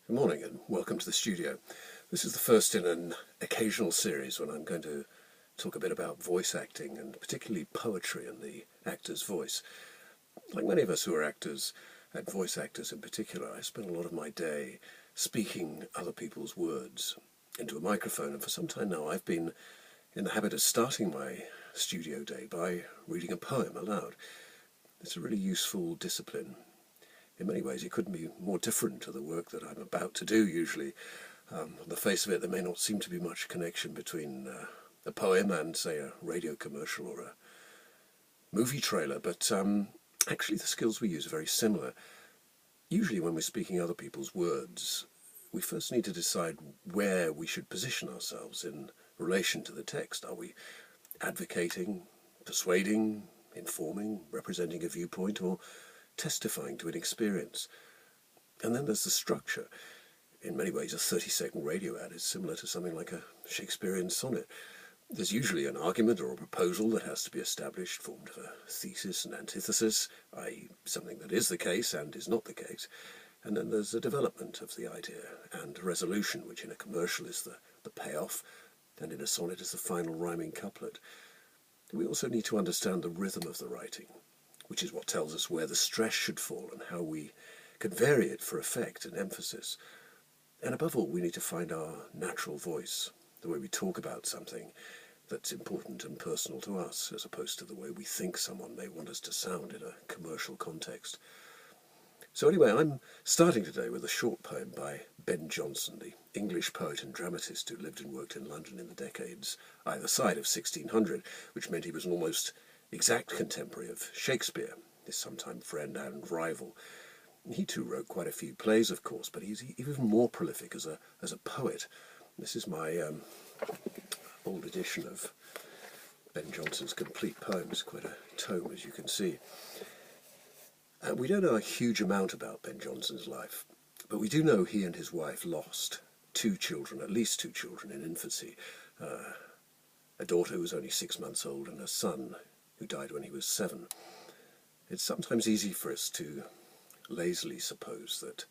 Good morning and welcome to the studio. This is the first in an occasional series when I'm going to talk a bit about voice acting and particularly poetry and the actor's voice. Like many of us who are actors, and voice actors in particular, I spend a lot of my day speaking other people's words into a microphone, and for some time now I've been in the habit of starting my studio day by reading a poem aloud. It's a really useful discipline. In many ways it couldn't be more different to the work that I'm about to do usually. On the face of it, there may not seem to be much connection between a poem and, say, a radio commercial or a movie trailer, but actually the skills we use are very similar. Usually when we're speaking other people's words, we first need to decide where we should position ourselves in relation to the text. Are we advocating, persuading, informing, representing a viewpoint, or testifying to an experience? And then there's the structure. In many ways, a 30-second radio ad is similar to something like a Shakespearean sonnet. There's usually an argument or a proposal that has to be established, formed of a thesis and antithesis, i.e. something that is the case and is not the case. And then there's a development of the idea and resolution, which in a commercial is the payoff, and in a sonnet is the final rhyming couplet. We also need to understand the rhythm of the writing, which is what tells us where the stress should fall and how we can vary it for effect and emphasis. And above all, we need to find our natural voice, the way we talk about something that's important and personal to us, as opposed to the way we think someone may want us to sound in a commercial context. So anyway, I'm starting today with a short poem by Ben Jonson, the English poet and dramatist who lived and worked in London in the decades either side of 1600, which meant he was an almost exact contemporary of Shakespeare, his sometime friend and rival. He too wrote quite a few plays, of course, but he's even more prolific as a poet. This is my old edition of Ben Jonson's complete poems, quite a tome, as you can see. We don't know a huge amount about Ben Jonson's life, but we do know he and his wife lost two children, at least two children, in infancy. A daughter who was only 6 months old and a son who died when he was 7. It's sometimes easy for us to lazily suppose that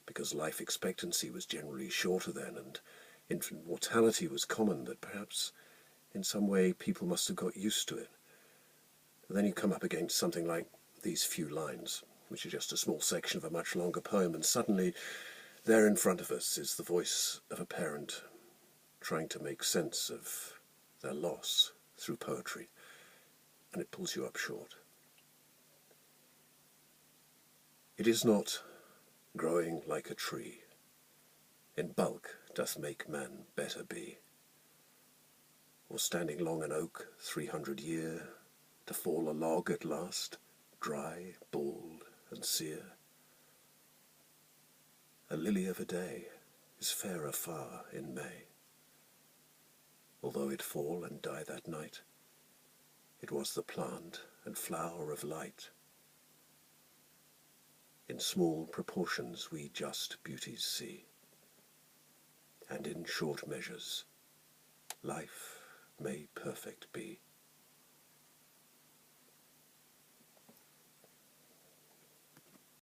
because life expectancy was generally shorter then and infant mortality was common, that perhaps in some way people must have got used to it. And then you come up against something like these few lines, which are just a small section of a much longer poem, and suddenly there in front of us is the voice of a parent trying to make sense of their loss through poetry, and it pulls you up short. It is not growing like a tree, in bulk doth make man better be, or standing long an oak 300 year, to fall a log at last, dry, bald, and sere. A lily of a day is fairer far in May, although it fall and die that night, it was the plant and flower of light. In small proportions we just beauties see, and in short measures life may perfect be.